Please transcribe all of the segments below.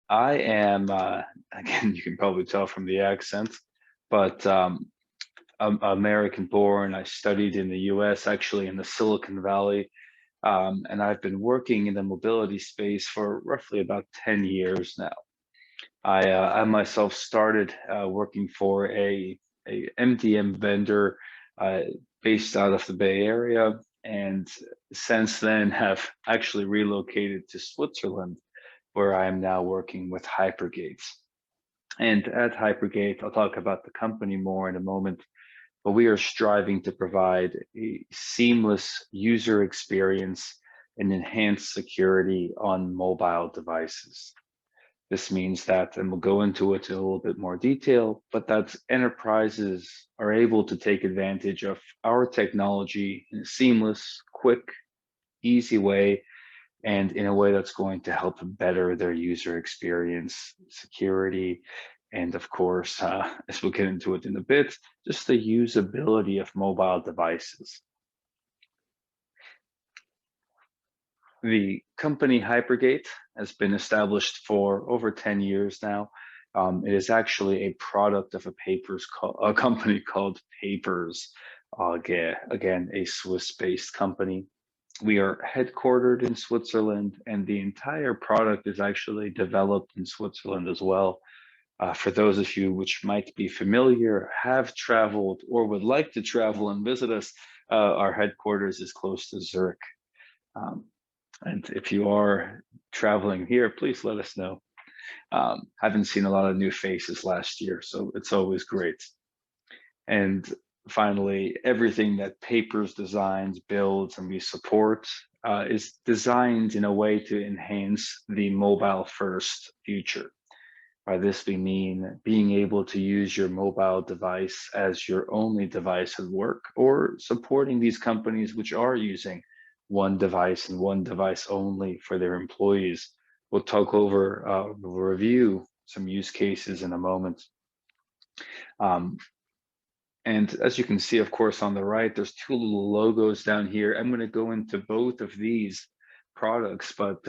I am, again, you can probably tell from the accent, but I'm American born. I studied in the US, actually in the Silicon Valley, and I've been working in the mobility space for roughly about 10 years now. I myself started working for a MDM vendor uh, based out of the Bay Area, and since then have actually relocated to Switzerland, where I am now working with Hypergate. And at Hypergate, I'll talk about the company more in a moment, but we are striving to provide a seamless user experience and enhanced security on mobile devices. This means that, and we'll go into it in a little bit more detail, but that enterprises are able to take advantage of our technology in a seamless, quick, easy way, and in a way that's going to help better their user experience, security, and of course, as we'll get into it in a bit, just the usability of mobile devices. The company Hypergate has been established for over 10 years now. It is actually a product of a company called Papers, again, a Swiss-based company. We are headquartered in Switzerland, and the entire product is actually developed in Switzerland as well. For those of you which might be familiar, have traveled, or would like to travel and visit us, our headquarters is close to Zurich. Um, and if you are traveling here, please let us know. Haven't seen a lot of new faces last year, so it's always great. And finally, everything that Papers designs, builds, and we support is designed in a way to enhance the mobile first future. By this, we mean being able to use your mobile device as your only device at work, or supporting these companies which are using one device and one device only for their employees. We'll talk over, review some use cases in a moment. Um, and as you can see, of course, on the right, there's two little logos down here. I'm going to go into both of these products, but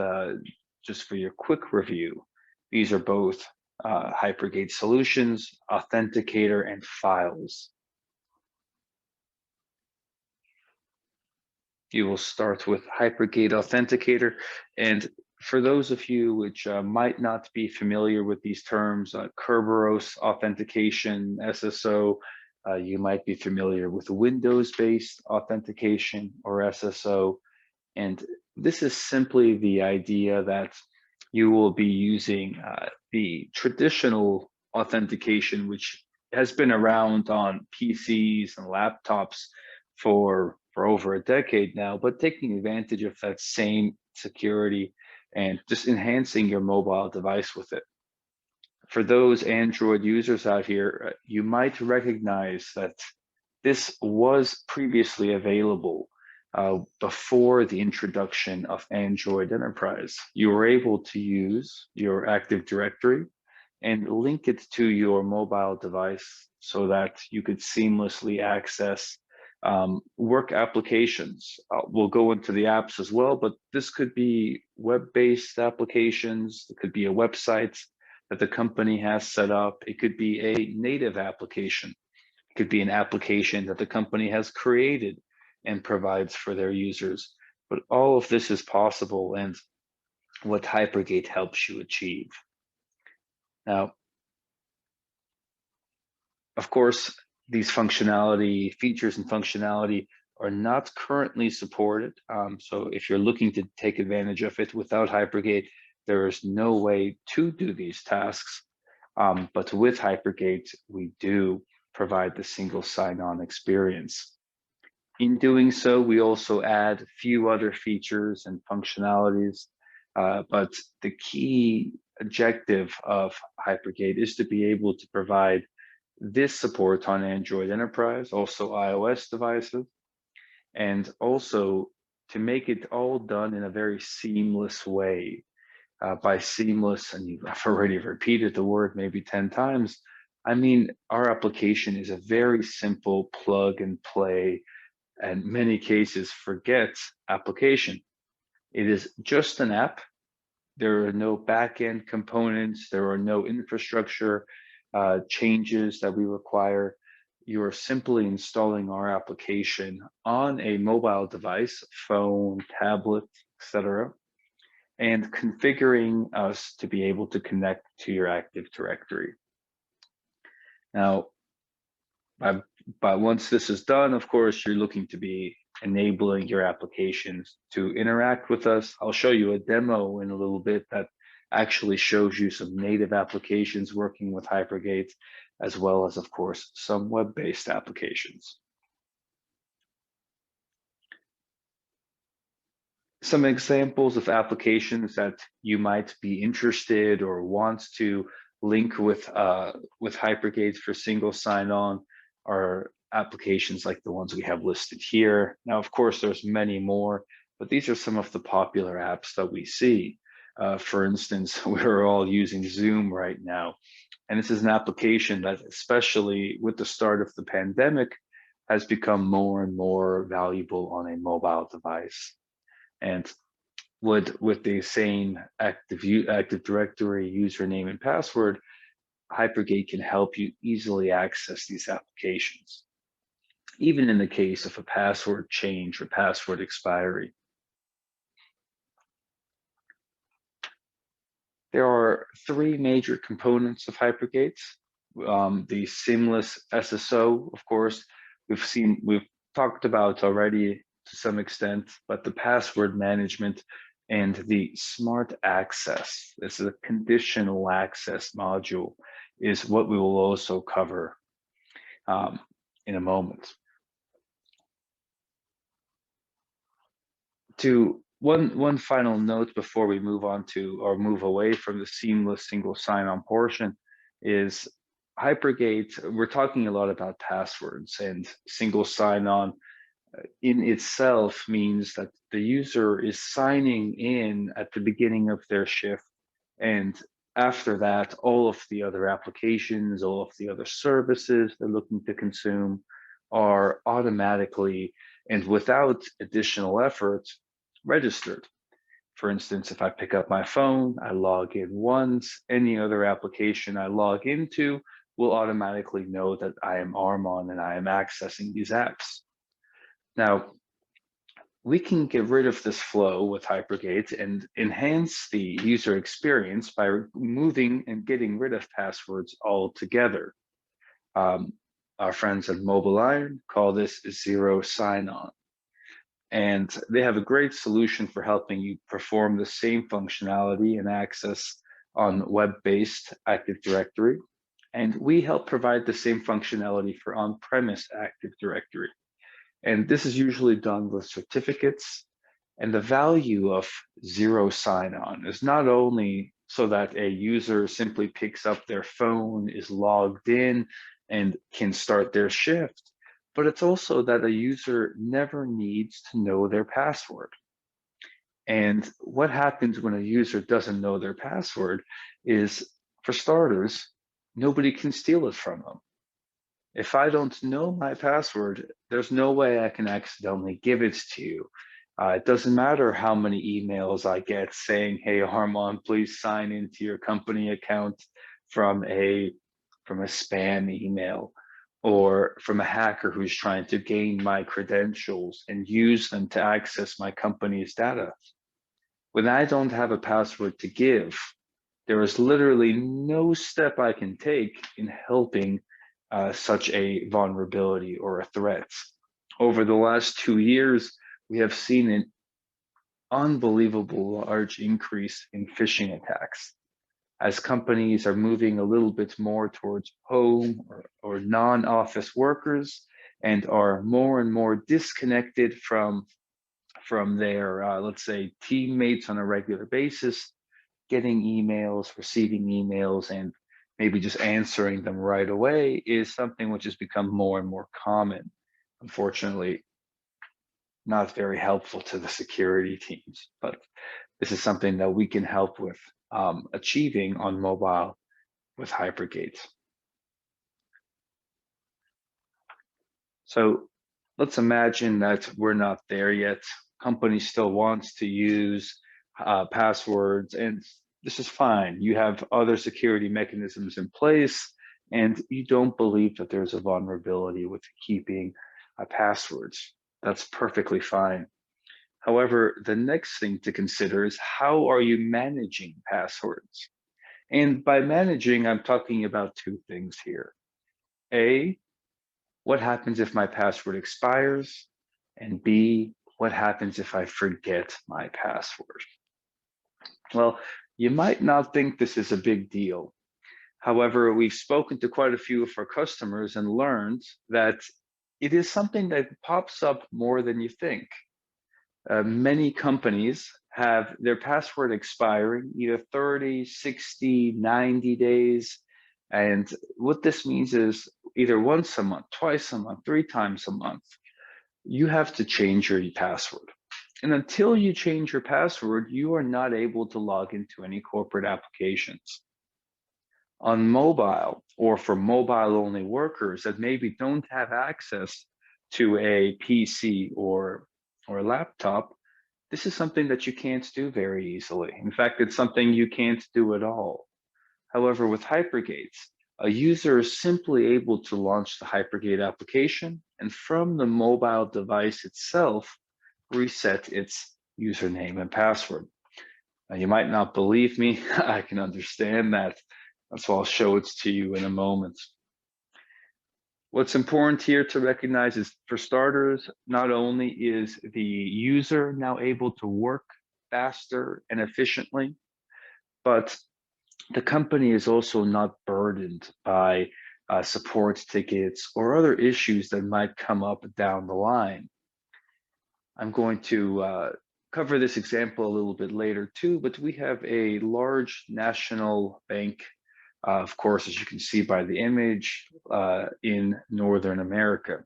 just for your quick review, these are both Hypergate solutions, Authenticator, and files. You will start with Hypergate Authenticator. And for those of you which might not be familiar with these terms, Kerberos authentication, SSO, you might be familiar with Windows-based authentication or SSO. And this is simply the idea that you will be using the traditional authentication, which has been around on PCs and laptops for over a decade now, but taking advantage of that same security and just enhancing your mobile device with it. For those Android users out here, you might recognize that this was previously available before the introduction of Android Enterprise. You were able to use your Active Directory and link it to your mobile device so that you could seamlessly access work applications. We'll go into the apps as well, but this could be web-based applications. It could be a website that the company has set up. It could be a native application. It could be an application that the company has created and provides for their users. But all of this is possible, and what Hypergate helps you achieve. Now, of course, these features and functionality are not currently supported. So if you're looking to take advantage of it without Hypergate, there is no way to do these tasks. But with Hypergate, we do provide the single sign-on experience. In doing so, we also add a few other features and functionalities, but the key objective of Hypergate is to be able to provide this support on Android Enterprise, also iOS devices, and also to make it all done in a very seamless way. By seamless, and I've already repeated the word maybe 10 times, I mean, our application is a very simple plug and play, and many cases forget application. It is just an app There are no back-end components. There are no infrastructure changes that we require. You are simply installing our application on a mobile device, phone, tablet, etc., and configuring us to be able to connect to your Active Directory. Now, but once this is done, of course, you're looking to be enabling your applications to interact with us. I'll show you a demo in a little bit that actually shows you some native applications working with Hypergate, as well as, of course, some web-based applications. Some examples of applications that you might be interested or want to link with Hypergate for single sign-on are applications like the ones we have listed here. Now, of course, there's many more, but these are some of the popular apps that we see. For instance, we're all using Zoom right now, and this is an application that, especially with the start of the pandemic, has become more and more valuable on a mobile device. And with the same Active Directory username and password, Hypergate can help you easily access these applications, even in the case of a password change or password expiry. There are three major components of Hypergate. The seamless SSO, of course, we've talked about already to some extent, but the password management and the smart access, this is a conditional access module, is what we will also cover in a moment. To one final note before we move on to or move away from the seamless single sign-on portion is Hypergate. We're talking a lot about passwords, and single sign-on in itself means that the user is signing in at the beginning of their shift, and after that, all of the other applications, all of the other services they're looking to consume are automatically and without additional effort registered. For instance, if I pick up my phone, I log in once, any other application I log into will automatically know that I am Armon and I am accessing these apps. Now, we can get rid of this flow with Hypergate and enhance the user experience by removing and getting rid of passwords altogether. Our friends at Mobile Iron call this zero sign-on. And they have a great solution for helping you perform the same functionality and access on web-based Active Directory. And we help provide the same functionality for on-premise Active Directory. And this is usually done with certificates. And the value of zero sign-on is not only so that a user simply picks up their phone, is logged in, and can start their shift, but it's also that a user never needs to know their password. And what happens when a user doesn't know their password is, for starters, nobody can steal it from them. If I don't know my password, there's no way I can accidentally give it to you. It doesn't matter how many emails I get saying, hey, Armon, please sign into your company account from a spam email, or from a hacker who's trying to gain my credentials and use them to access my company's data. When I don't have a password to give, there is literally no step I can take in helping such a vulnerability or a threat. Over the last 2 years, we have seen an unbelievable large increase in phishing attacks, as companies are moving a little bit more towards home or non-office workers and are more and more disconnected from their, let's say, teammates on a regular basis, getting emails, receiving emails, and maybe just answering them right away is something which has become more and more common. Unfortunately, not very helpful to the security teams, but this is something that we can help with achieving on mobile with Hypergate. So let's imagine that we're not there yet. Company still wants to use passwords, and this is fine. You have other security mechanisms in place, and you don't believe that there's a vulnerability with keeping passwords. That's perfectly fine. However, the next thing to consider is how are you managing passwords? And by managing, I'm talking about two things here. A, what happens if my password expires? And B, what happens if I forget my password? Well, you might not think this is a big deal. However, we've spoken to quite a few of our customers and learned that it is something that pops up more than you think. Many companies have their password expiring either 30, 60, 90 days. And what this means is either once a month, twice a month, 3 times a month, you have to change your password. And until you change your password, you are not able to log into any corporate applications. On mobile, or for mobile only workers that maybe don't have access to a PC or a laptop, this is something that you can't do very easily. In fact, it's something you can't do at all. However, with Hypergate, a user is simply able to launch the Hypergate application and from the mobile device itself, reset its username and password. Now, you might not believe me. I can understand that. That's why I'll show it to you in a moment. What's important here to recognize is, for starters, not only is the user now able to work faster and efficiently, but the company is also not burdened by support tickets or other issues that might come up down the line. I'm going to cover this example a little bit later too, but we have a large national bank, of course, as you can see by the image, in Northern America.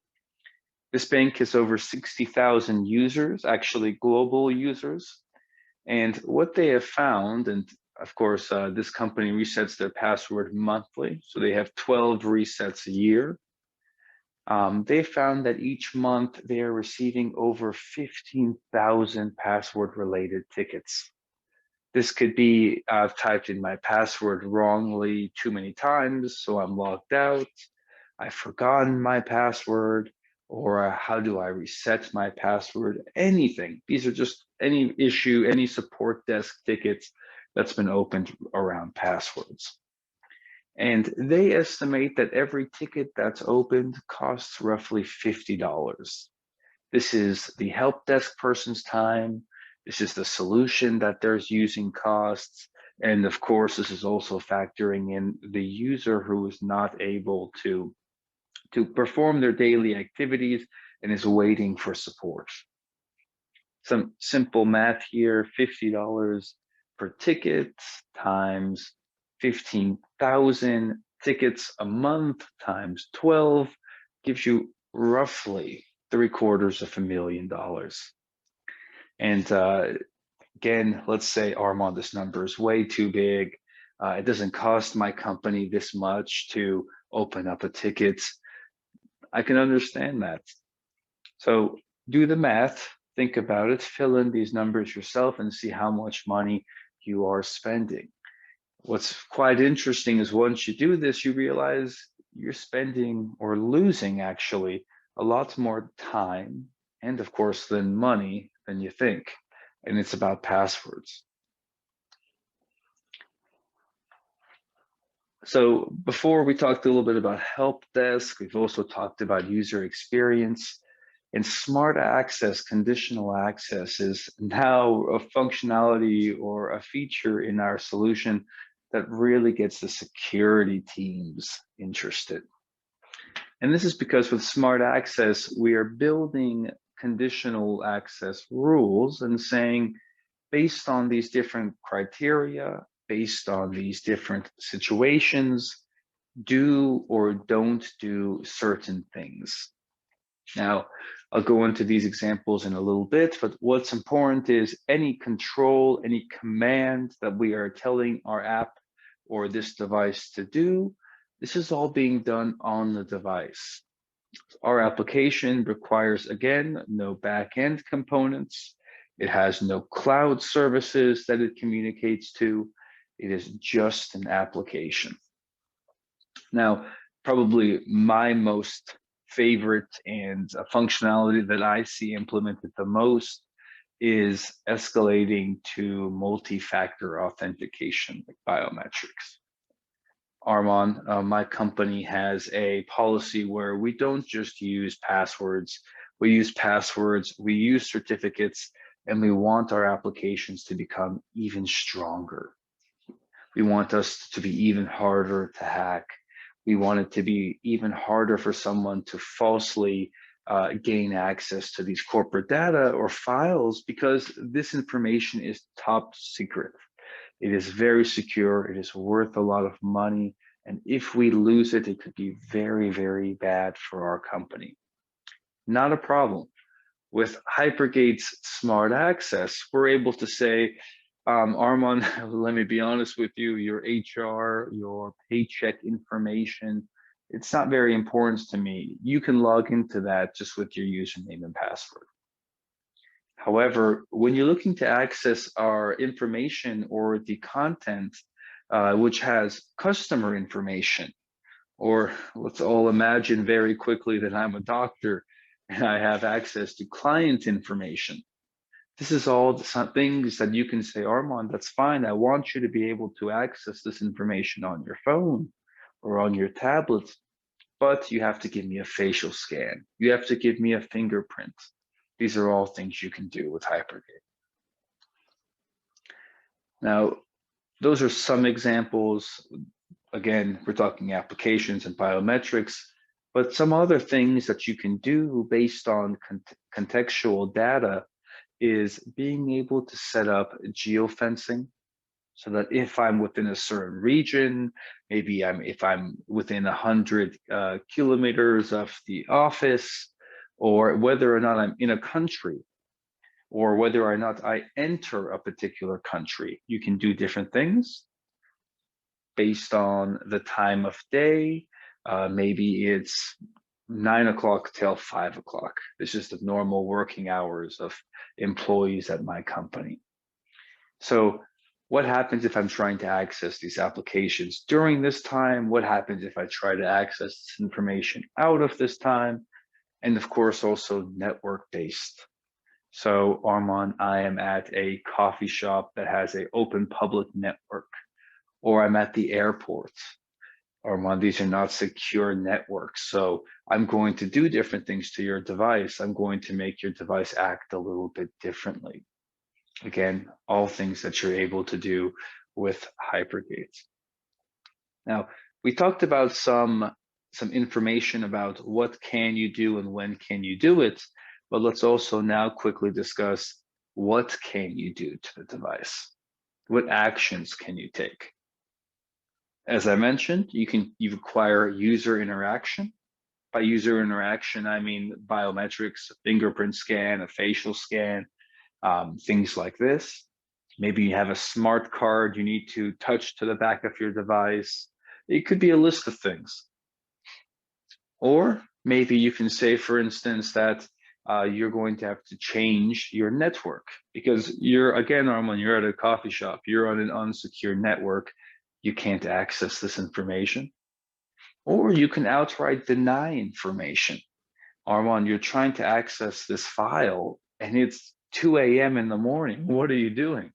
This bank has over 60,000 users, actually global users. And what they have found, and of course, this company resets their password monthly, so they have 12 resets a year. They found that each month they are receiving over 15,000 password-related tickets. This could be, I've typed in my password wrongly too many times, so I'm logged out. I've forgotten my password, or how do I reset my password? Anything. These are just any issue, any support desk tickets that's been opened around passwords. And they estimate that every ticket that's opened costs roughly $50. This is the help desk person's time. This is the solution that they're using costs. And of course, this is also factoring in the user who is not able to perform their daily activities and is waiting for support. Some simple math here, $50 per ticket times 15,000 tickets a month times 12 gives you roughly $750,000. And again, let's say Armand, this number is way too big. It doesn't cost my company this much to open up a ticket. I can understand that. So do the math, think about it, fill in these numbers yourself and see how much money you are spending. What's quite interesting is once you do this, you realize you're spending or losing actually a lot more time and of course then money than you think. And it's about passwords. So before we talked a little bit about help desk, we've also talked about user experience. And smart access, conditional access, is now a functionality or a feature in our solution that really gets the security teams interested. And this is because with smart access, we are building conditional access rules and saying, based on these different criteria, based on these different situations, do or don't do certain things. Now, I'll go into these examples in a little bit, but what's important is any control, any command that we are telling our app or this device to do, this is all being done on the device. Our application requires, again, no back-end components. It has no cloud services that it communicates to. It is just an application. Now, probably my most favorite and a functionality that I see implemented the most is escalating to multi-factor authentication, like biometrics. Armand, my company has a policy where we don't just use passwords. We use passwords, we use certificates, and we want our applications to become even stronger. We want us to be even harder to hack. We want it to be even harder for someone to falsely gain access to these corporate data or files, because this information is top secret. It is very secure. It is worth a lot of money. And if we lose it, it could be very, very bad for our company. Not a problem. With Hypergate's smart access, we're able to say, Armand, let me be honest with you, your HR, your paycheck information, it's not very important to me. You can log into that just with your username and password. However, when you're looking to access our information or the content, which has customer information, or let's all imagine very quickly that I'm a doctor and I have access to client information. This is all some things that you can say, Armand, that's fine. I want you to be able to access this information on your phone or on your tablet, but you have to give me a facial scan. You have to give me a fingerprint. These are all things you can do with Hypergate. Now, those are some examples. Again, we're talking applications and biometrics, but some other things that you can do based on contextual data is being able to set up geofencing, so that if I'm within a certain region, maybe if I'm within 100 kilometers of the office, or whether or not I'm in a country, or whether or not I enter a particular country, you can do different things based on the time of day. Maybe it's 9 o'clock till 5 o'clock. This is the normal working hours of employees at my company. So what happens if I'm trying to access these applications during this time? What happens if I try to access this information out of this time? And of course, also network-based. So Armand, I am at a coffee shop that has an open public network, or I'm at the airport. Armand, these are not secure networks. So I'm going to do different things to your device. I'm going to make your device act a little bit differently. Again, all things that you're able to do with Hypergate. Now, we talked about some information about what can you do and when can you do it, but let's also now quickly discuss what can you do to the device. What actions can you take? As I mentioned, you require user interaction. By user interaction, I mean biometrics, a fingerprint scan, a facial scan, things like this. Maybe you have a smart card you need to touch to the back of your device. It could be a list of things. Or maybe you can say, for instance, that you're going to have to change your network, because again, Armand, you're at a coffee shop, you're on an unsecured network, you can't access this information. Or you can outright deny information. Armand, you're trying to access this file and it's 2 a.m. in the morning. What are you doing?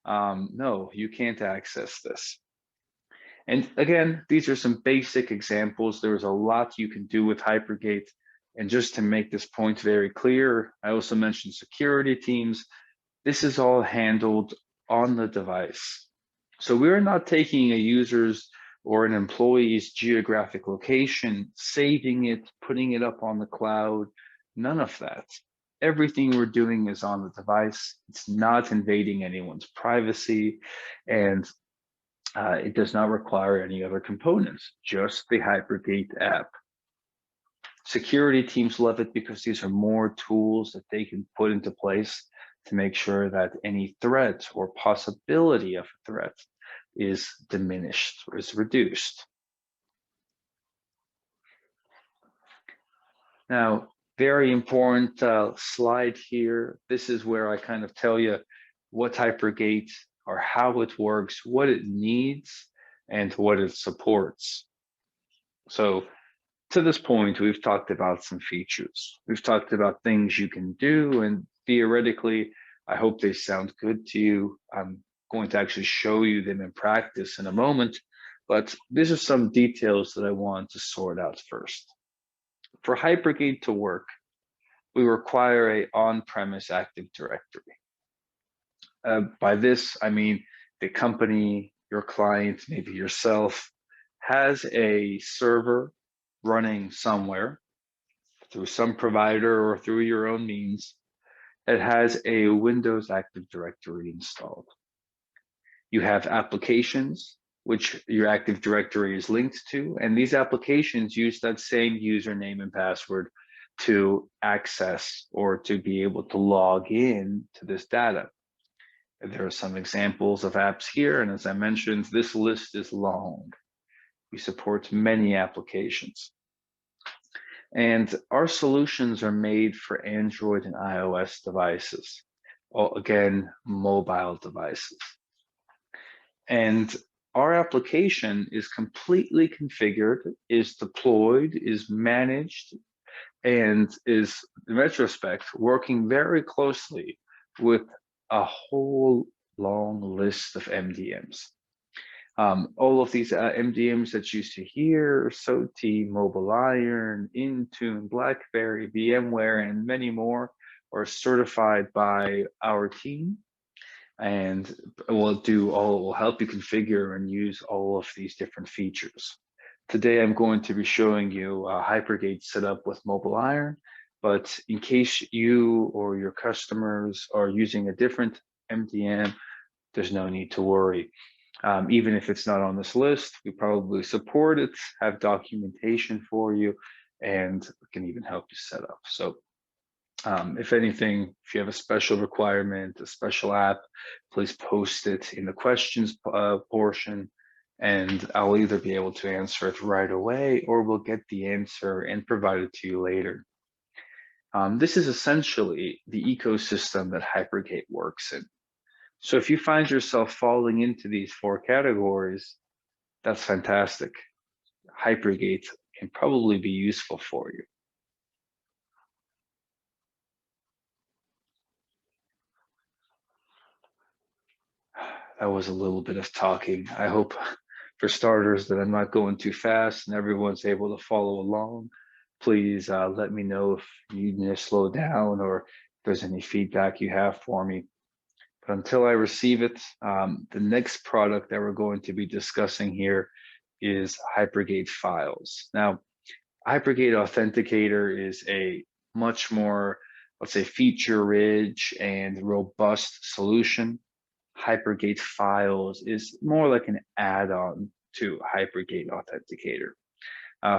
No, you can't access this. And again, these are some basic examples. There's a lot you can do with Hypergate. And just to make this point very clear, I also mentioned security teams. This is all handled on the device. So we're not taking a user's or an employee's geographic location, saving it, putting it up on the cloud, none of that. Everything we're doing is on the device. It's not invading anyone's privacy, and it does not require any other components, just the Hypergate app. Security teams love it because these are more tools that they can put into place to make sure that any threat or possibility of a threat is diminished or is reduced. Now, Very important slide here. This is where I kind of tell you what Hypergate or how it works, what it needs, and what it supports. So to this point, we've talked about some features. We've talked about things you can do, and theoretically, I hope they sound good to you. I'm going to actually show you them in practice in a moment, but these are some details that I want to sort out first. For Hypergate to work, we require a on-premise Active Directory. By this, I mean the company, your client, maybe yourself, has a server running somewhere through some provider or through your own means that has a Windows Active Directory installed. You have applications which your Active Directory is linked to, and these applications use that same username and password to access or to be able to log in to this data. There are some examples of apps here, and as I mentioned, this list is long. We support many applications. And our solutions are made for Android and iOS devices, again, mobile devices. And our application is completely configured, is deployed, is managed, and is, in retrospect, working very closely with a whole long list of MDMs. All of these MDMs that you see here, SOTI, Mobile Iron, Intune, BlackBerry, VMware, and many more are certified by our team, and will help you configure and use all of these different features. Today, I'm going to be showing you Hypergate setup with Mobile Iron, but in case you or your customers are using a different MDM, there's no need to worry. Even if it's not on this list, we probably support it, have documentation for you, and can even help you set up. So if anything, if you have a special requirement, a special app, please post it in the questions portion, and I'll either be able to answer it right away or we'll get the answer and provide it to you later. This is essentially the ecosystem that Hypergate works in. So if you find yourself falling into these four categories, that's fantastic. Hypergate can probably be useful for you. That was a little bit of talking. I hope, for starters, that I'm not going too fast and everyone's able to follow along. Please let me know if you need to slow down or if there's any feedback you have for me. But until I receive it, the next product that we're going to be discussing here is Hypergate Files. Now, Hypergate Authenticator is a much more, let's say, feature-rich and robust solution. Hypergate Files is more like an add-on to Hypergate Authenticator.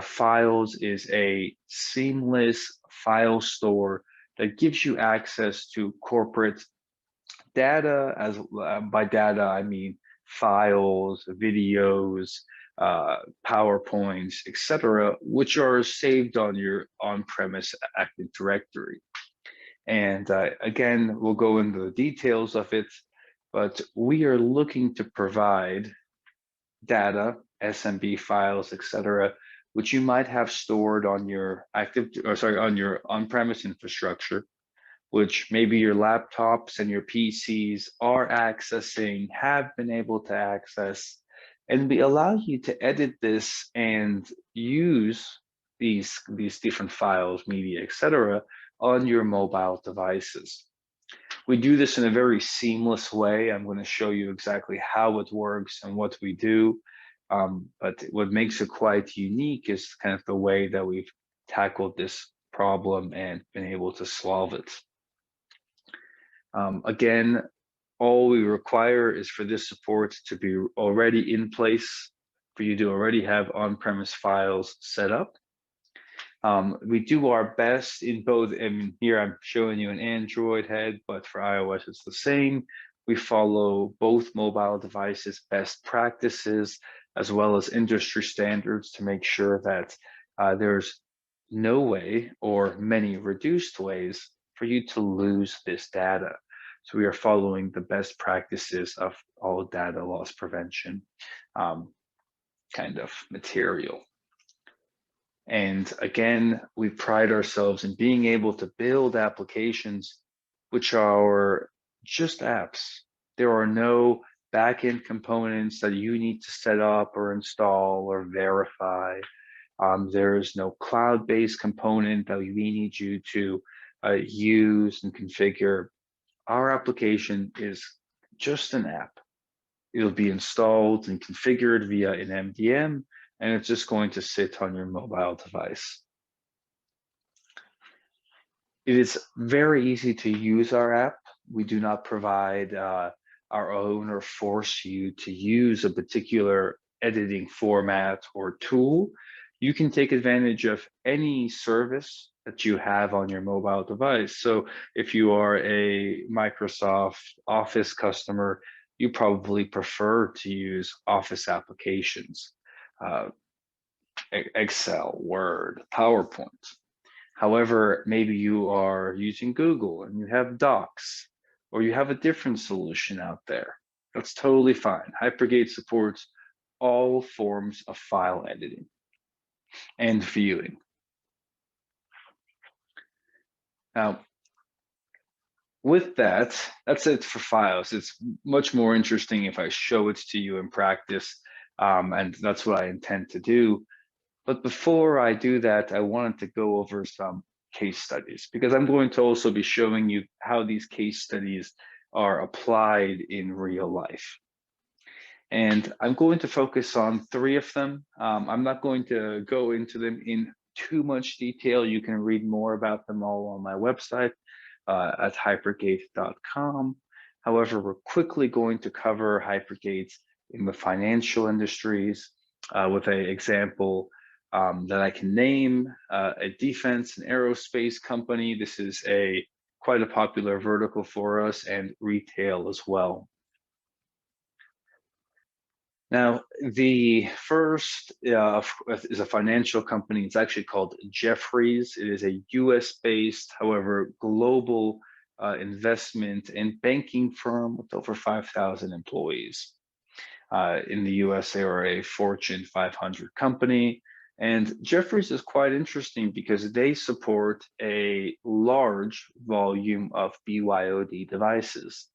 Files is a seamless file store that gives you access to corporate data. As by data, I mean files, videos, PowerPoints, etc., which are saved on your on-premise Active Directory. And again, we'll go into the details of it, but we are looking to provide data, SMB files, etc., which you might have stored on your on your on-premise infrastructure, which maybe your laptops and your PCs are accessing, have been able to access, and we allow you to edit this and use these different files, media, etc., on your mobile devices. We do this in a very seamless way. I'm going to show you exactly how it works and what we do. But what makes it quite unique is kind of the way that we've tackled this problem and been able to solve it. Again, all we require is for this support to be already in place, for you to already have on-premise files set up. We do our best in both, and here I'm showing you an Android head, but for iOS it's the same. We follow both mobile devices best practices as well as industry standards to make sure that there's no way or many reduced ways for you to lose this data. So we are following the best practices of all data loss prevention kind of material. And again, we pride ourselves in being able to build applications which are just apps. There are no backend components that you need to set up or install or verify. There is no cloud-based component that we need you to use and configure. Our application is just an app. It'll be installed and configured via an MDM, and it's just going to sit on your mobile device. It is very easy to use our app. We do not provide our own or force you to use a particular editing format or tool. You can take advantage of any service that you have on your mobile device. So if you are a Microsoft Office customer, you probably prefer to use Office applications, Excel, Word, PowerPoint. However, maybe you are using Google and you have Docs, or you have a different solution out there. That's totally fine. Hypergate supports all forms of file editing and viewing. Now, with that, that's it for files. It's much more interesting if I show it to you in practice, and that's what I intend to do. But before I do that, I wanted to go over some case studies, because I'm going to also be showing you how these case studies are applied in real life. And I'm going to focus on 3 of them. I'm not going to go into them in too much detail. You can read more about them all on my website at hypergate.com. However, we're quickly going to cover Hypergate in the financial industries with an example that I can name, a defense and aerospace company. This is quite a popular vertical for us, and retail as well. Now, the first is a financial company. It's actually called Jefferies. It is a US-based, however, global investment and banking firm with over 5,000 employees. In the US, they are a Fortune 500 company. And Jefferies is quite interesting because they support a large volume of BYOD devices.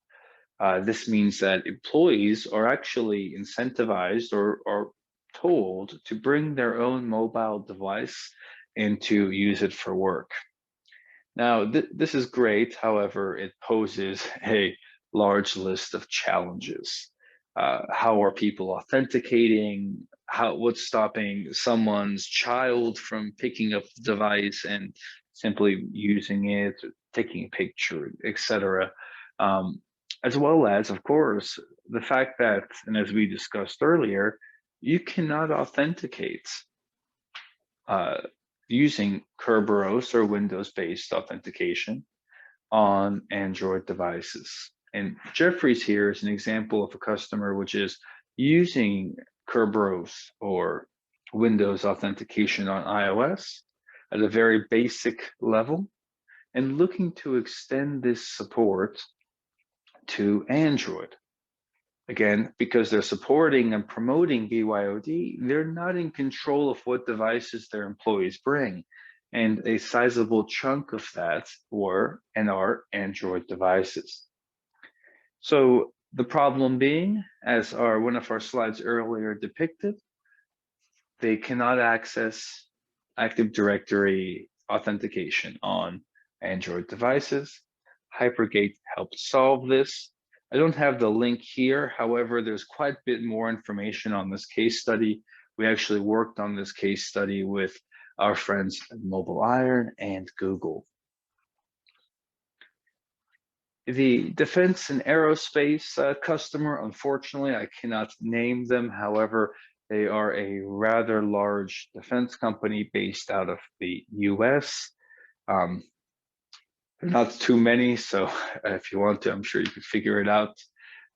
This means that employees are actually incentivized or told to bring their own mobile device and to use it for work. Now, this is great. However, it poses a large list of challenges. How are people authenticating? What's stopping someone's child from picking up the device and simply using it, taking a picture, etc. As well as, of course, the fact that, and as we discussed earlier, you cannot authenticate using Kerberos or Windows-based authentication on Android devices. And Jefferies here is an example of a customer which is using Kerberos or Windows authentication on iOS at a very basic level and looking to extend this support to Android. Again, because they're supporting and promoting BYOD, they're not in control of what devices their employees bring. And a sizable chunk of that were and are Android devices. So the problem being, as one of our slides earlier depicted, they cannot access Active Directory authentication on Android devices. Hypergate helped solve this. I don't have the link here. However, there's quite a bit more information on this case study. We actually worked on this case study with our friends at Mobile Iron and Google. The defense and aerospace customer, unfortunately, I cannot name them. However, they are a rather large defense company based out of the US. Not too many, so if you want to, I'm sure you could figure it out.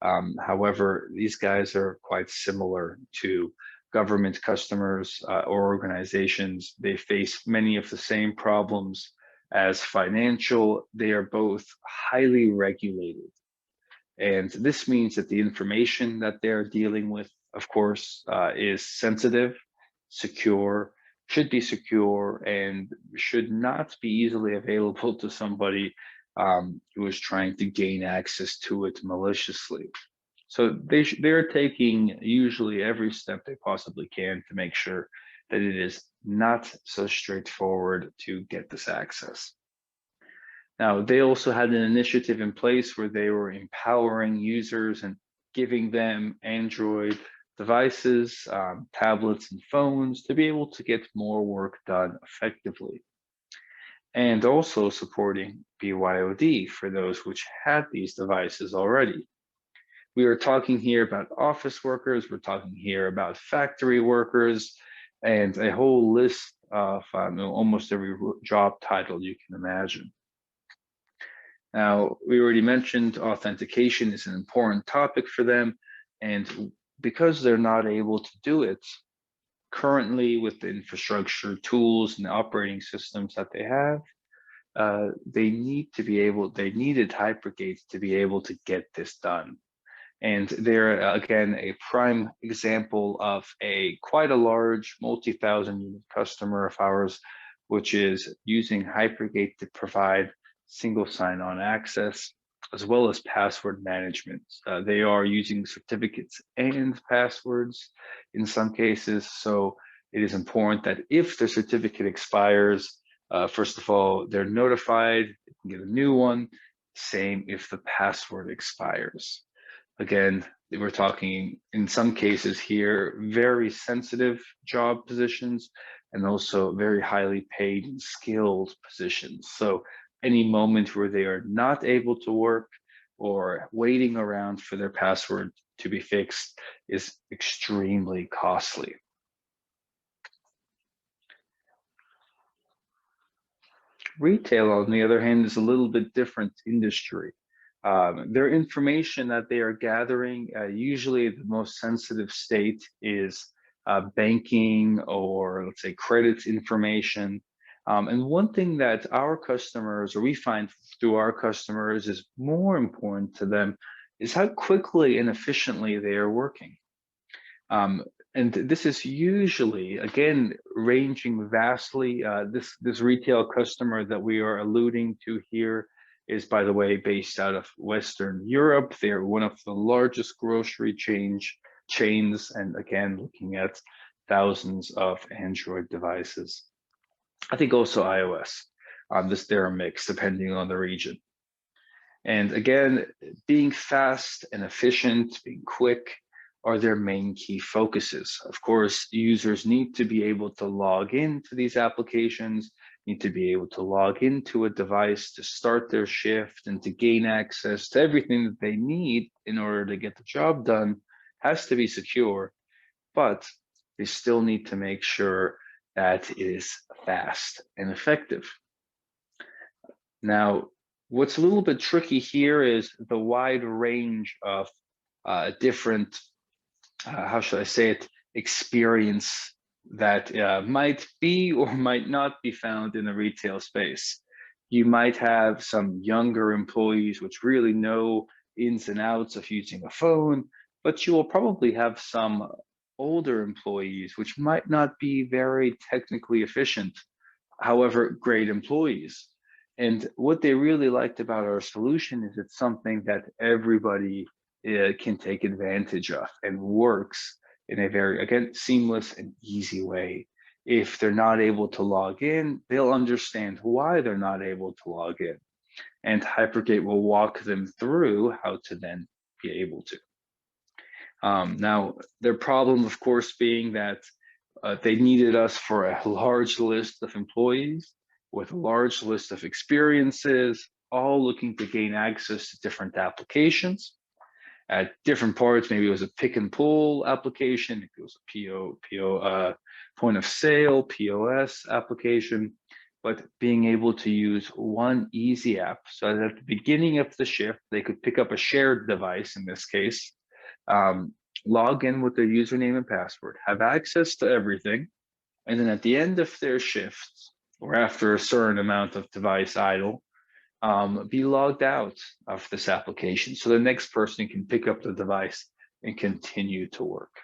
However, these guys are quite similar to government customers or organizations. They face many of the same problems as financial. They are both highly regulated. And this means that the information that they're dealing with, of course, is sensitive, secure, should be secure, and should not be easily available to somebody who is trying to gain access to it maliciously. So they're taking usually every step they possibly can to make sure that it is not so straightforward to get this access. Now, they also had an initiative in place where they were empowering users and giving them Android devices, tablets, and phones to be able to get more work done effectively. And also supporting BYOD for those which had these devices already. We are talking here about office workers, we're talking here about factory workers, and a whole list of almost every job title you can imagine. Now, we already mentioned authentication is an important topic for them, and because they're not able to do it currently with the infrastructure, tools, and operating systems that they have, they needed Hypergate to be able to get this done. And they're, again, a prime example of quite a large multi-thousand unit customer of ours, which is using Hypergate to provide single sign-on access, as well as password management. They are using certificates and passwords in some cases, so it is important that if the certificate expires, first of all, they're notified, they can get a new one. Same if the password expires. Again, we're talking in some cases here, very sensitive job positions and also very highly paid and skilled positions. So any moment where they are not able to work or waiting around for their password to be fixed is extremely costly. Retail, on the other hand, is a little bit different industry. Their information that they are gathering, usually the most sensitive state is banking or, let's say, credit information. And one thing that our customers, or we find through our customers, is more important to them is how quickly and efficiently they are working. And this is usually, again, ranging vastly. This retail customer that we are alluding to here is, by the way, based out of Western Europe. They're one of the largest grocery chains, and again, looking at thousands of Android devices. I think also iOS. They're a mix depending on the region. And again, being fast and efficient, being quick, are their main key focuses. Of course, users need to be able to log into these applications, need to be able to log into a device to start their shift and to gain access to everything that they need in order to get the job done. Has to be secure, but they still need to make sure that it is fast and effective. Now, what's a little bit tricky here is the wide range of different how should I say it, experience that might be or might not be found in the retail space. You might have some younger employees which really know ins and outs of using a phone, but you will probably have some older employees which might not be very technically efficient, however, great employees. And what they really liked about our solution is it's something that everybody can take advantage of and works in a very, again, seamless and easy way. If they're not able to log in, they'll understand why they're not able to log in. And Hypergate will walk them through how to then be able to. Now, their problem, of course, being that they needed us for a large list of employees with a large list of experiences, all looking to gain access to different applications. At different parts, maybe it was a pick and pull application, it was a point of sale, POS application, but being able to use one easy app so that at the beginning of the shift, they could pick up a shared device in this case, log in with their username and password, have access to everything, and then at the end of their shift, or after a certain amount of device idle, be logged out of this application so the next person can pick up the device and continue to work.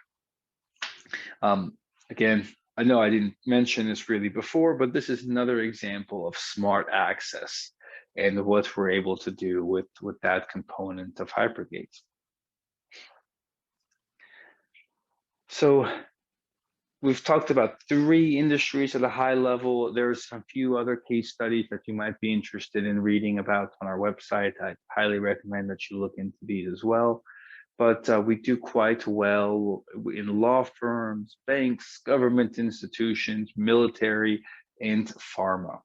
Again, I know I didn't mention this really before, but this is another example of smart access and what we're able to do with that component of Hypergate. So we've talked about 3 industries at a high level. There's a few other case studies that you might be interested in reading about on our website. I highly recommend that you look into these as well. But we do quite well in law firms, banks, government institutions, military, and pharma.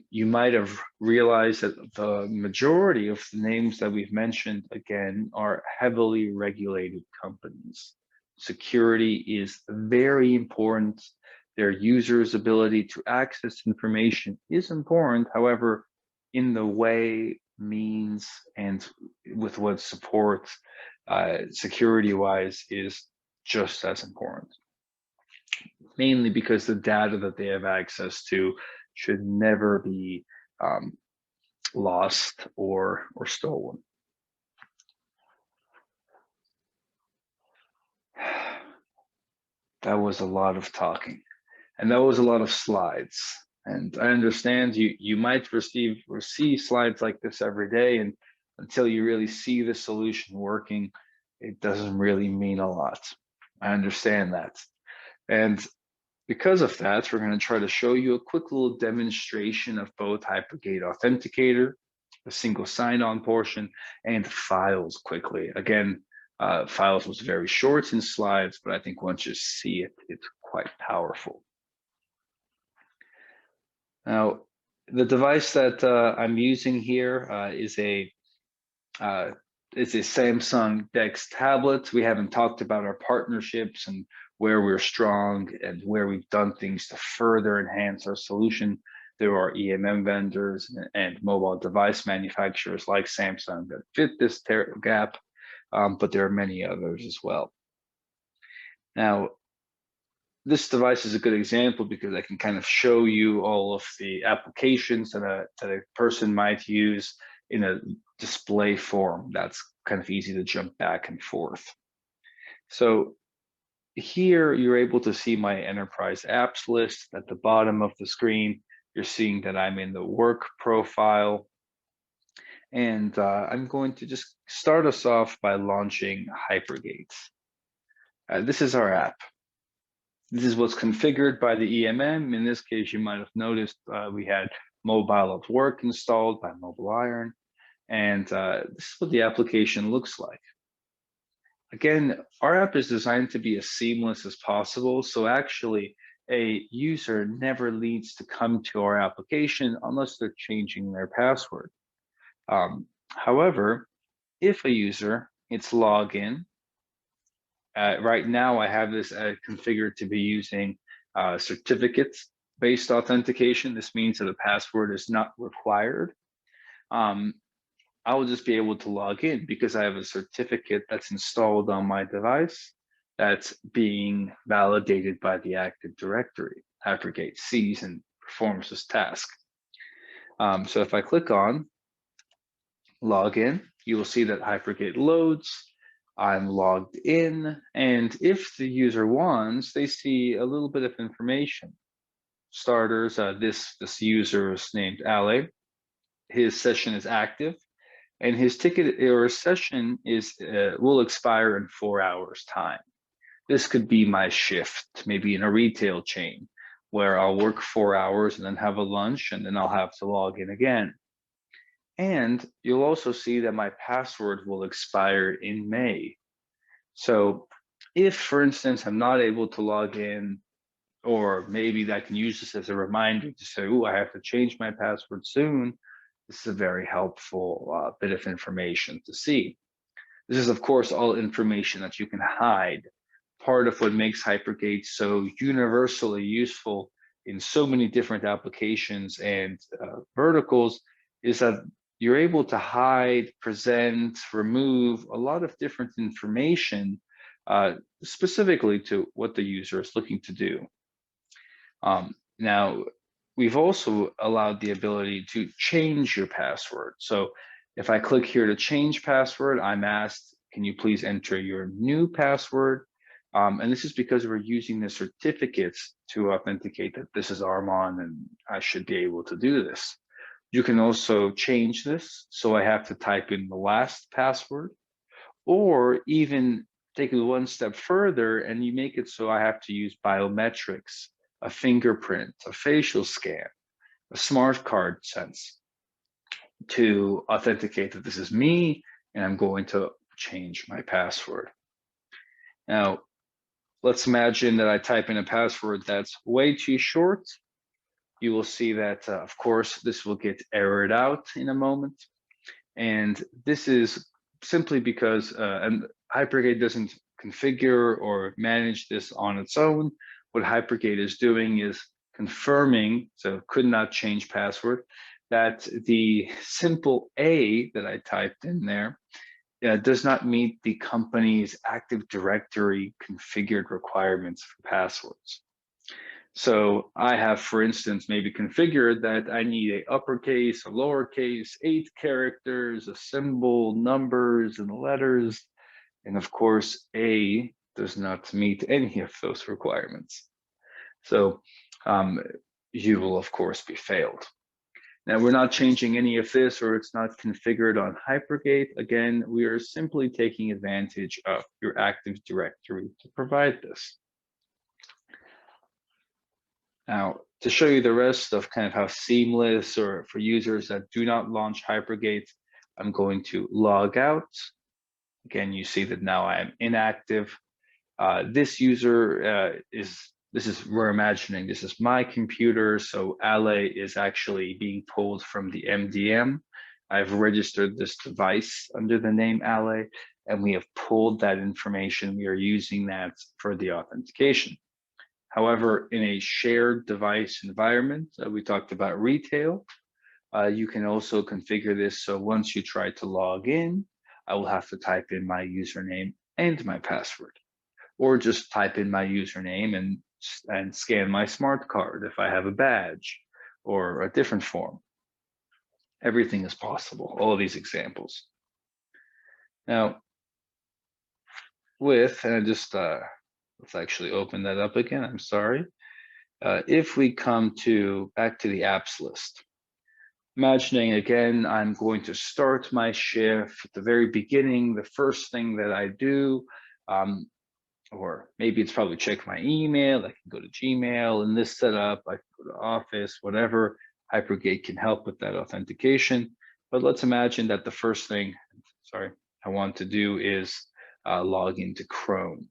You might have realized that the majority of the names that we've mentioned, again, are heavily regulated companies. Security is very important. Their users' ability to access information is important. However, in the way, means, and with what support security-wise is just as important. Mainly because the data that they have access to should never be lost or stolen. That was a lot of talking, and that was a lot of slides. And I understand you might receive or see slides like this every day, and until you really see the solution working, it doesn't really mean a lot. I understand that. And because of that, we're going to try to show you a quick little demonstration of both Hypergate Authenticator, the single sign-on portion, and files quickly. Again, files was very short in slides, but I think once you see it, it's quite powerful. Now, the device that I'm using here is a Samsung DeX tablet. We haven't talked about our partnerships and where we're strong and where we've done things to further enhance our solution. There are EMM vendors and mobile device manufacturers like Samsung that fit this gap, but there are many others as well. Now, this device is a good example because I can kind of show you all of the applications that a person might use in a display form that's kind of easy to jump back and forth. So here you're able to see my enterprise apps list. At the bottom of the screen, you're seeing that I'm in the work profile. And I'm going to just start us off by launching Hypergate. This is our app. This is what's configured by the EMM. In this case, you might have noticed we had mobile at work installed by Mobile Iron. And this is what the application looks like. Again, our app is designed to be as seamless as possible. So actually, a user never needs to come to our application unless they're changing their password. However, if a user hits login, right now I have this configured to be using certificates-based authentication. This means that a password is not required. I will just be able to log in because I have a certificate that's installed on my device that's being validated by the Active Directory. Hypergate sees and performs this task. So if I click on login, you will see that Hypergate loads. I'm logged in, and if the user wants, they see a little bit of information. Starters, this user is named Ale. His session is active, and his ticket or session is will expire in 4 hours time. This could be my shift, maybe in a retail chain, where I'll work 4 hours and then have a lunch, and then I'll have to log in again. And you'll also see that my password will expire in May. So if, for instance, I'm not able to log in, or maybe I can use this as a reminder to say, oh, I have to change my password soon, this is a very helpful bit of information to see. This is, of course, all information that you can hide. Part of what makes Hypergate so universally useful in so many different applications and verticals is that you're able to hide, present, remove a lot of different information specifically to what the user is looking to do. Now, we've also allowed the ability to change your password. So if I click here to change password, I'm asked, can you please enter your new password? And this is because we're using the certificates to authenticate that this is Armand and I should be able to do this. You can also change this. So I have to type in the last password, or even take it one step further and you make it so I have to use biometrics, a fingerprint, a facial scan, a smart card sense to authenticate that this is me and I'm going to change my password. Now, let's imagine that I type in a password that's way too short. You will see that, of course, this will get errored out in a moment. And this is simply because and Hypergate doesn't configure or manage this on its own. What Hypergate is doing is confirming, so could not change password, that the simple A that I typed in there does not meet the company's Active Directory configured requirements for passwords. So I have, for instance, maybe configured that I need a uppercase, a lowercase, 8 characters, a symbol, numbers, and letters. And of course, A does not meet any of those requirements. So you will, of course, be failed. Now, we're not changing any of this, or it's not configured on Hypergate. Again, we are simply taking advantage of your Active Directory to provide this. Now, to show you the rest of kind of how seamless, or for users that do not launch Hypergate, I'm going to log out. Again, you see that now I am inactive. This user we're imagining this is my computer, so Ale is actually being pulled from the MDM. I've registered this device under the name Ale, and we have pulled that information. We are using that for the authentication. However, in a shared device environment, we talked about retail, you can also configure this. So once you try to log in, I will have to type in my username and my password, or just type in my username and scan my smart card if I have a badge or a different form. Everything is possible, all of these examples. Now, let's actually open that up again, I'm sorry. If we come back to the apps list, imagining again, I'm going to start my shift at the very beginning, the first thing that I do, or maybe it's probably check my email. I can go to Gmail in this setup, I can go to Office, whatever. Hypergate can help with that authentication. But let's imagine that the first thing, I want to do is log into Chrome.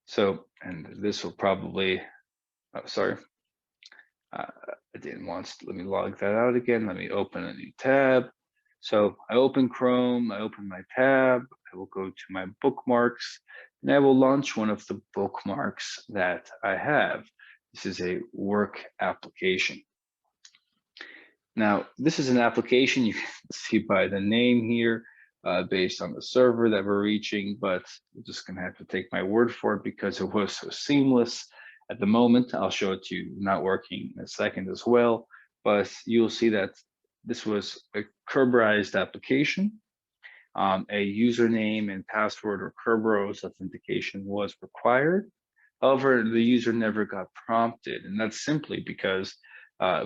So, and this will probably, I didn't want to, let me log that out again. Let me open a new tab. So I open Chrome, I open my tab, I will go to my bookmarks, and I will launch one of the bookmarks that I have. This is a work application. Now, this is an application you can see by the name here, based on the server that we're reaching, but I'm just gonna have to take my word for it because it was so seamless. At the moment, I'll show it to you not working in a second as well, but you'll see that this was a Kerberized application. A username and password or Kerberos authentication was required. However, the user never got prompted, and that's simply because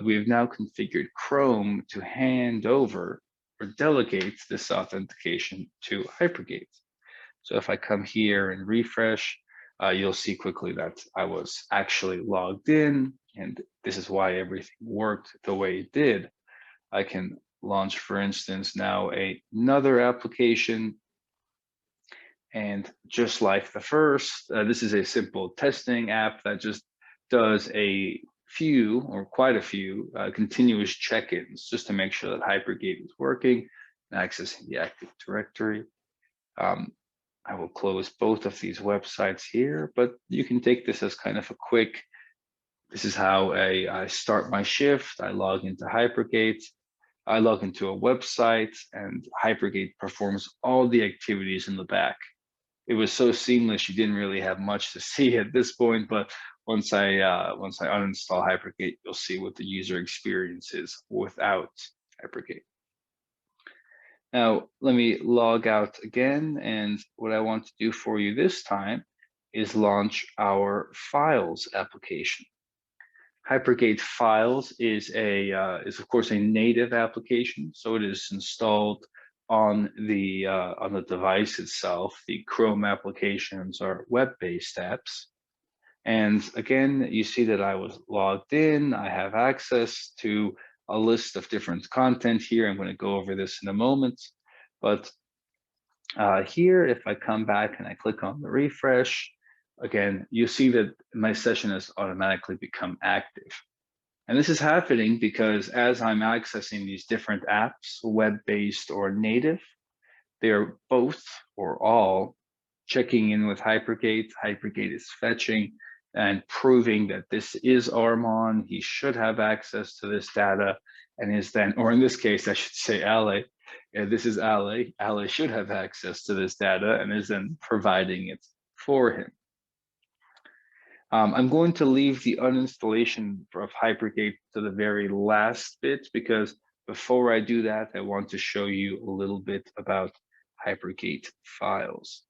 we've now configured Chrome to hand over or delegate this authentication to Hypergate. So if I come here and refresh, you'll see quickly that I was actually logged in, and this is why everything worked the way it did. I can launch, for instance, now another application, and just like the first, this is a simple testing app that just does a few, or quite a few, continuous check-ins just to make sure that Hypergate is working and accessing the Active Directory. I will close both of these websites here, but you can take this as kind of a quick, this is how I start my shift. I log into Hypergate. I log into a website and Hypergate performs all the activities in the back. It was so seamless, you didn't really have much to see at this point, but once I uninstall Hypergate, you'll see what the user experience is without Hypergate. Now, let me log out again, and what I want to do for you this time is launch our Files application. Hypergate Files is of course a native application, so it is installed on the device itself. The Chrome applications are web-based apps, and again, you see that I was logged in. I have access to a list of different content here. I'm going to go over this in a moment, but here, if I come back and I click on the refresh, again, you see that my session has automatically become active. And this is happening because as I'm accessing these different apps, web-based or native, they are both or all checking in with Hypergate. Hypergate is fetching and proving that this is Armon. He should have access to this data and is then, or in this case, I should say Ale. This is Ale. Ale should have access to this data and is then providing it for him. I'm going to leave the uninstallation of Hypergate to the very last bit because before I do that, I want to show you a little bit about Hypergate Files.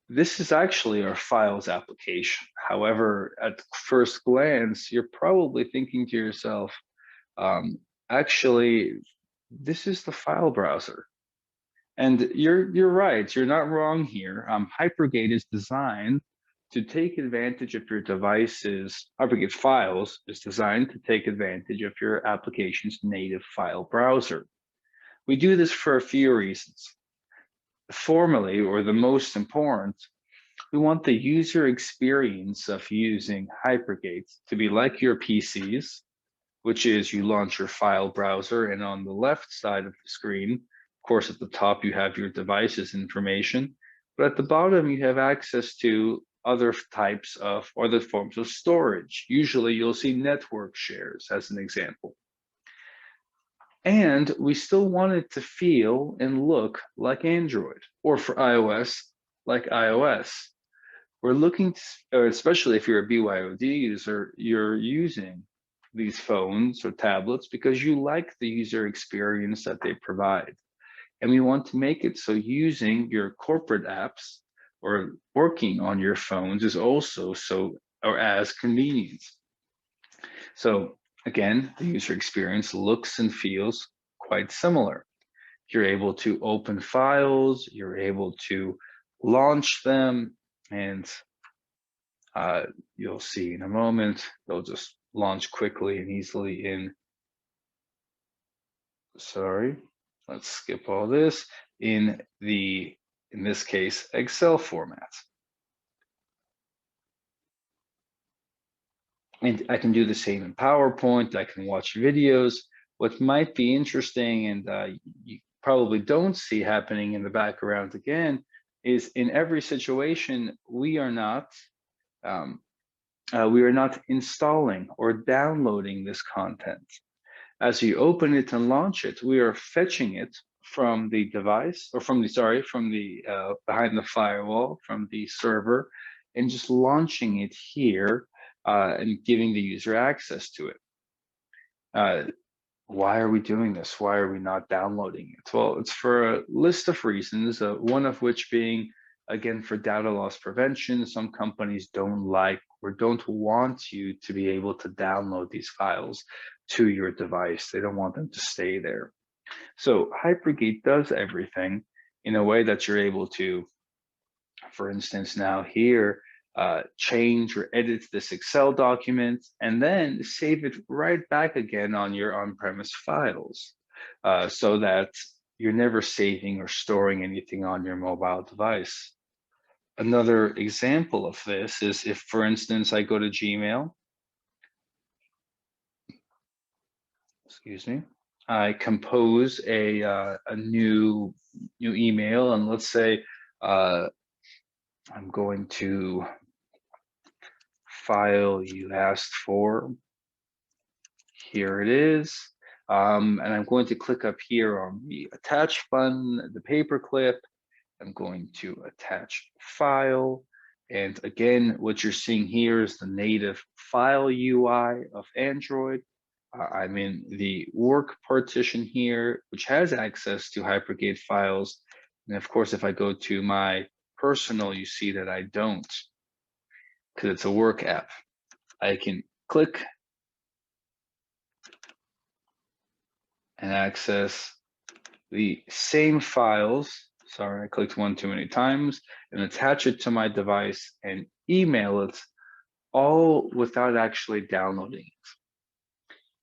This is actually our Files application. However, at first glance, you're probably thinking to yourself, actually, this is the file browser. And you're right, you're not wrong here. Hypergate is designed to take advantage of your device's, Hypergate Files is designed to take advantage of your application's native file browser. We do this for a few reasons. Formally, or the most important, we want the user experience of using Hypergate to be like your PCs, which is you launch your file browser, and on the left side of the screen, of course, at the top, you have your device's information, but at the bottom, you have access to other types of, other forms of storage. Usually, you'll see network shares as an example. And we still want it to feel and look like Android, or for iOS, like iOS. We're looking to, especially if you're a BYOD user, you're using these phones or tablets because you like the user experience that they provide. And we want to make it so using your corporate apps or working on your phones is also so or as convenient. So again, the user experience looks and feels quite similar. You're able to open files, you're able to launch them, and you'll see in a moment, they'll just launch quickly and easily in, let's skip all this, in this case, Excel format. And I can do the same in PowerPoint, I can watch videos. What might be interesting, and you probably don't see happening in the background again, is in every situation, we are not installing or downloading this content. As you open it and launch it, we are fetching it from the device, or from the behind the firewall, from the server, and just launching it here and giving the user access to it. Why are we doing this? Why are we not downloading it? Well, it's for a list of reasons, one of which being, again, for data loss prevention. Some companies don't like or don't want you to be able to download these files to your device. They don't want them to stay there. So Hypergate does everything in a way that you're able to, for instance, now here, change or edit this Excel document and then save it right back again on your on-premise files so that you're never saving or storing anything on your mobile device. Another example of this is if, for instance, I go to Gmail, I compose a new email, and let's say I'm going to file you asked for, here it is. And I'm going to click up here on the attach button, the paperclip. I'm going to attach file. And again, what you're seeing here is the native file UI of Android. I'm in the work partition here, which has access to Hypergate files. And of course, if I go to my personal, you see that I don't, because it's a work app. I can click and access the same files. Sorry, I clicked one too many times, and attach it to my device and email it, all without actually downloading it.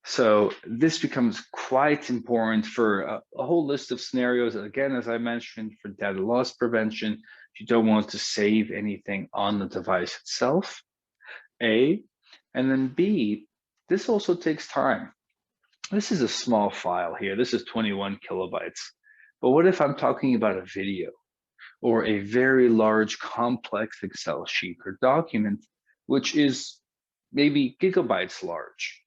So this becomes quite important for a whole list of scenarios. Again, as I mentioned, for data loss prevention, you don't want to save anything on the device itself, A. And then B, this also takes time. This is a small file here. This is 21 kilobytes. But what if I'm talking about a video or a very large complex Excel sheet or document, which is maybe gigabytes large?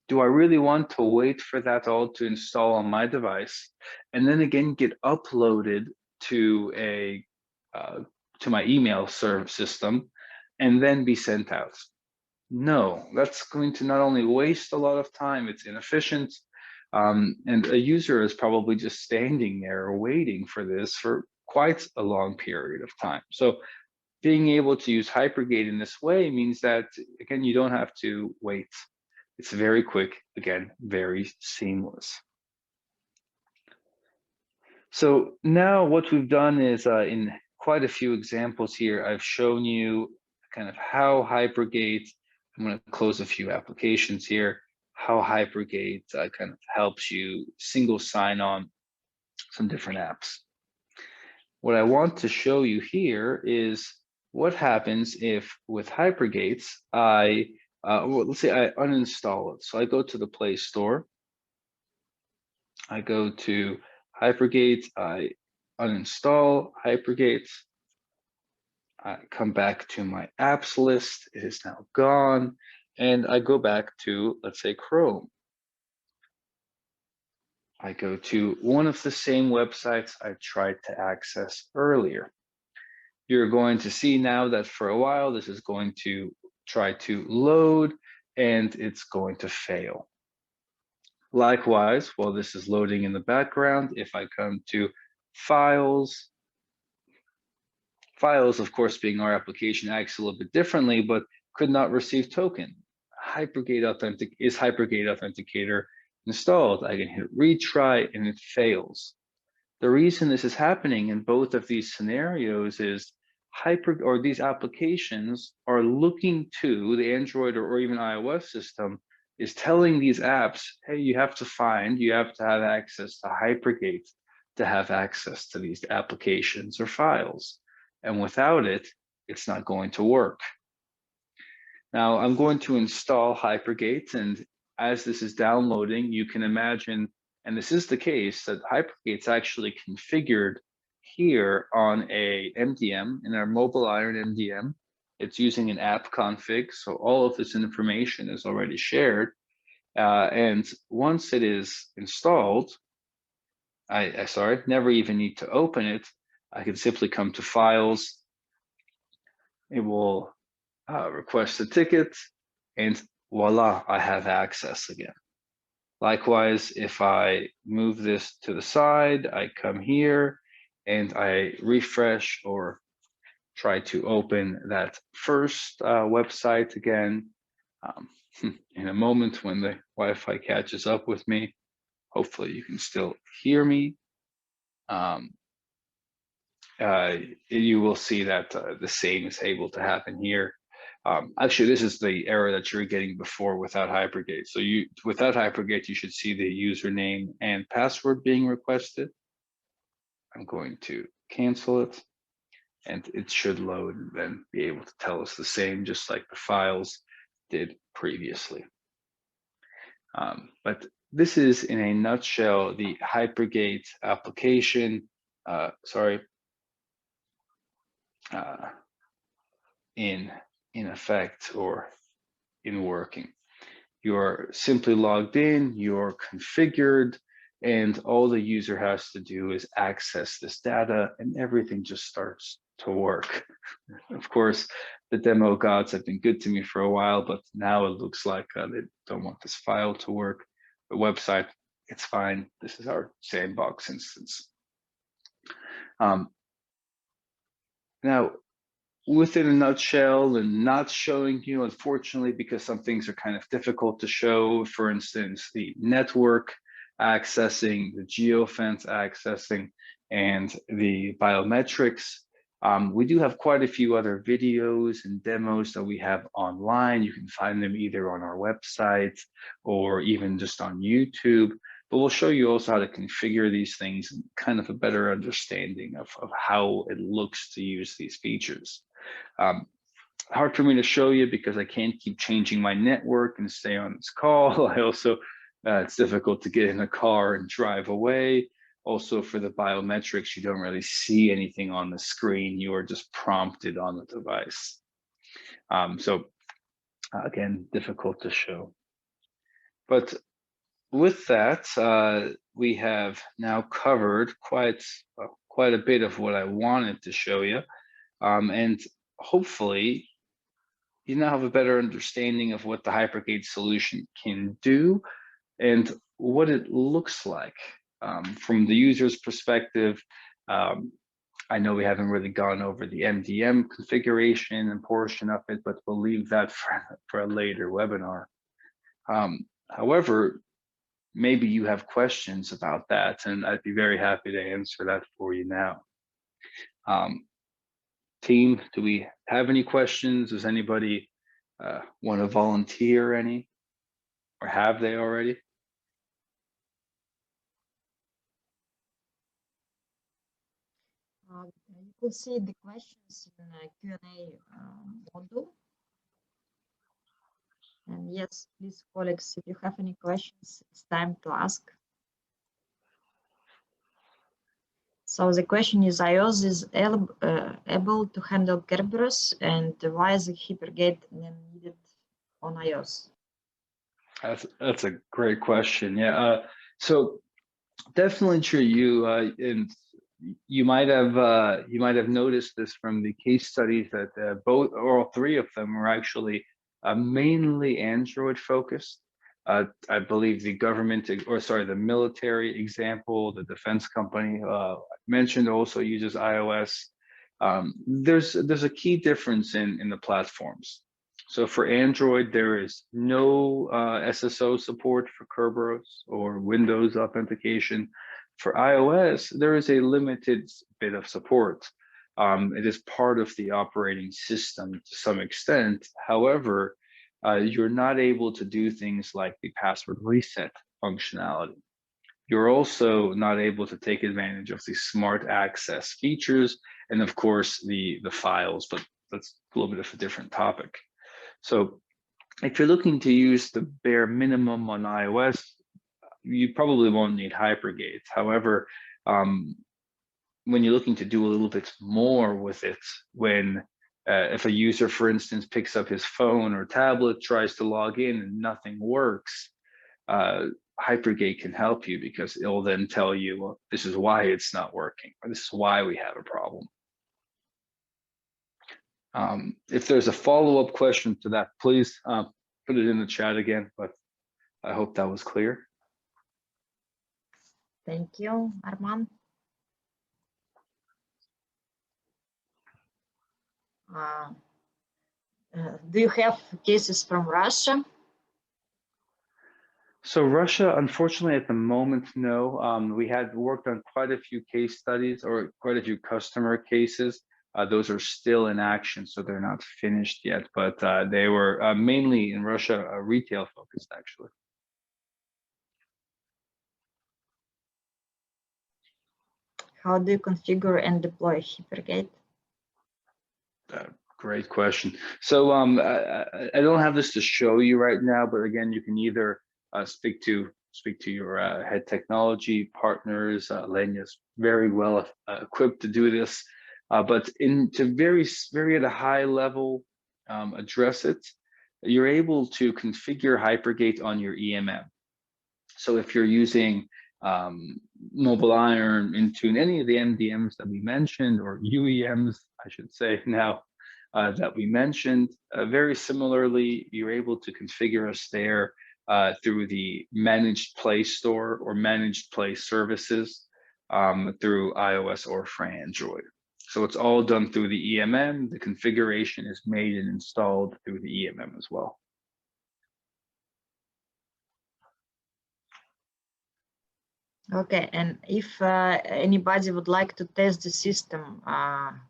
Do I really want to wait for that all to install on my device and then again get uploaded to to my email system and then be sent out? No, that's going to not only waste a lot of time, it's inefficient, and a user is probably just standing there waiting for this for quite a long period of time. So being able to use Hypergate in this way means that, again, you don't have to wait. It's very quick, again, very seamless. So now what we've done is in quite a few examples here, I've shown you kind of how Hypergate, I'm going to close a few applications here, how Hypergate kind of helps you single sign on some different apps. What I want to show you here is what happens if with Hypergates, well, let's say I uninstall it. So I go to the Play Store, I go to Hypergate, I uninstall Hypergate, I come back to my apps list, it is now gone, and I go back to, let's say, Chrome. I go to one of the same websites I tried to access earlier. You're going to see now that for a while, this is going to try to load and it's going to fail. Likewise, while this is loading in the background, if I come to files, of course, being our application, acts a little bit differently, but could not receive token. Hypergate Authenticator installed. I can hit retry and it fails. The reason this is happening in both of these scenarios is these applications are looking to the Android or even iOS system is telling these apps, hey, you have to have access to Hypergate to have access to these applications or files. And without it, it's not going to work. Now I'm going to install Hypergate, and as this is downloading, you can imagine, and this is the case, that Hypergate's actually configured here on a MDM, in our mobile iron MDM. It's using an app config, so all of this information is already shared. And once it is installed, I never even need to open it. I can simply come to Files. It will request a ticket, and voila, I have access again. Likewise, if I move this to the side, I come here and I refresh or try to open that first website again. In a moment when the Wi-Fi catches up with me, hopefully you can still hear me. You will see that the same is able to happen here. Actually, this is the error that you were getting before without Hypergate. So without Hypergate, you should see the username and password being requested. I'm going to cancel it, and it should load and then be able to tell us the same, just like the files did previously. But this is, in a nutshell, the Hypergate application. In effect or in working. you're simply logged in, you're configured, and all the user has to do is access this data and everything just starts to work. Of course, the demo gods have been good to me for a while, but now it looks like they don't want this file to work. The website, it's fine. This is our sandbox instance. Now, within a nutshell, and not showing you, unfortunately, because some things are kind of difficult to show, for instance, the network accessing, the geofence accessing, and the biometrics. We do have quite a few other videos and demos that we have online. You can find them either on our website or even just on YouTube. But we'll show you also how to configure these things and kind of a better understanding of how it looks to use these features. Hard for me to show you because I can't keep changing my network and stay on this call. I also, it's difficult to get in a car and drive away. Also for the biometrics, you don't really see anything on the screen. You are just prompted on the device. So again, difficult to show. But with that, we have now covered quite a bit of what I wanted to show you. And hopefully you now have a better understanding of what the Hypergate solution can do and what it looks like from the user's perspective. I know we haven't really gone over the MDM configuration and portion of it, but we'll leave that for a later webinar. However, maybe you have questions about that, and I'd be very happy to answer that for you now. Team, do we have any questions? Does anybody want to volunteer any, or have they already? You could see the questions in Q&A module. And yes, please, colleagues, if you have any questions, it's time to ask. So the question is, iOS is able to handle Kerberos, and why is the Hypergate needed on iOS? That's a great question. Yeah. So definitely true. And you might have noticed this from the case studies that both or all three of them were actually mainly Android focused. I believe the government, or sorry, the military example, the defense company mentioned also uses iOS. There's a key difference in the platforms. So for Android, there is no SSO support for Kerberos or Windows authentication. For iOS, there is a limited bit of support. It is part of the operating system to some extent. However, you're not able to do things like the password reset functionality. You're also not able to take advantage of the smart access features and of course the files, but that's a little bit of a different topic. So if you're looking to use the bare minimum on iOS, you probably won't need Hypergate. However, when you're looking to do a little bit more with it, when if a user, for instance, picks up his phone or tablet, tries to log in and nothing works, Hypergate can help you because it'll then tell you, well, this is why it's not working, or this is why we have a problem. If there's a follow-up question to that, please put it in the chat again, but I hope that was clear. Thank you, Arman. Do you have cases from Russia? So Russia, unfortunately, at the moment, no. We had worked on quite a few case studies or quite a few customer cases. Those are still in action, so they're not finished yet, but they were mainly in Russia, retail focused, actually. How do you configure and deploy Hypergate? Great question. So I don't have this to show you right now, but again, you can either speak to your head technology partners. Lenya's very well equipped to do this, but to very at a high level address it. you're able to configure Hypergate on your EMM. So if you're using Mobile Iron, Intune, any of the MDMs that we mentioned, or UEMs, I should say now, that we mentioned, very similarly, you're able to configure us there through the Managed Play Store or Managed Play Services through iOS or for Android. So it's all done through the EMM. The configuration is made and installed through the EMM as well. Okay, and if anybody would like to test the system,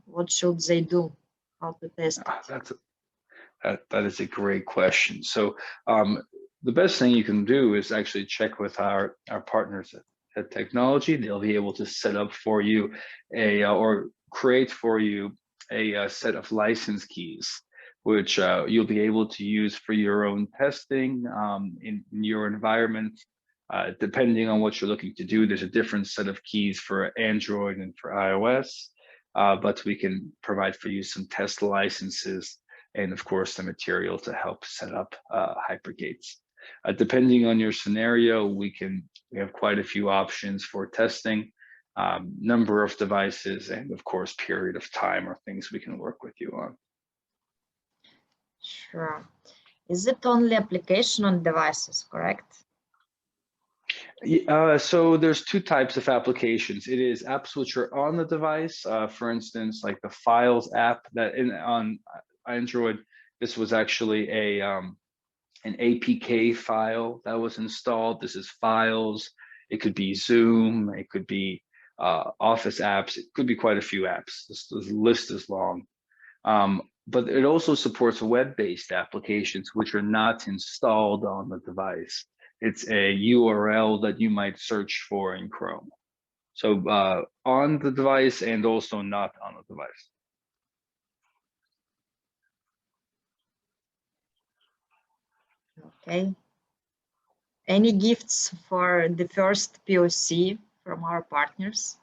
what should they do? How to test it? That is a great question. So the best thing you can do is actually check with our partners at Technology. They'll be able to set up for you or create for you a set of license keys, which you'll be able to use for your own testing in your environment. Depending on what you're looking to do, there's a different set of keys for Android and for iOS, but we can provide for you some test licenses and of course the material to help set up Hypergates. Depending on your scenario, we have quite a few options for testing, number of devices, and of course period of time or things we can work with you on. Sure. Is it only application on devices, correct? So there's two types of applications. It is apps which are on the device, for instance, like the Files app that on Android, this was actually an APK file that was installed. This is Files. It could be Zoom. It could be Office apps. It could be quite a few apps. This list is long. But it also supports web-based applications which are not installed on the device. It's a URL that you might search for in Chrome. So on the device and also not on the device. Okay. Any gifts for the first POC from our partners?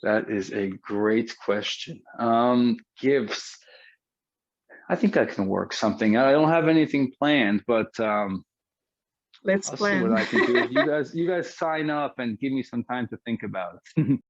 That is a great question. Gifts. I think I can work something. I don't have anything planned, but Let's I'll plan. see what I can do. You guys sign up and give me some time to think about it.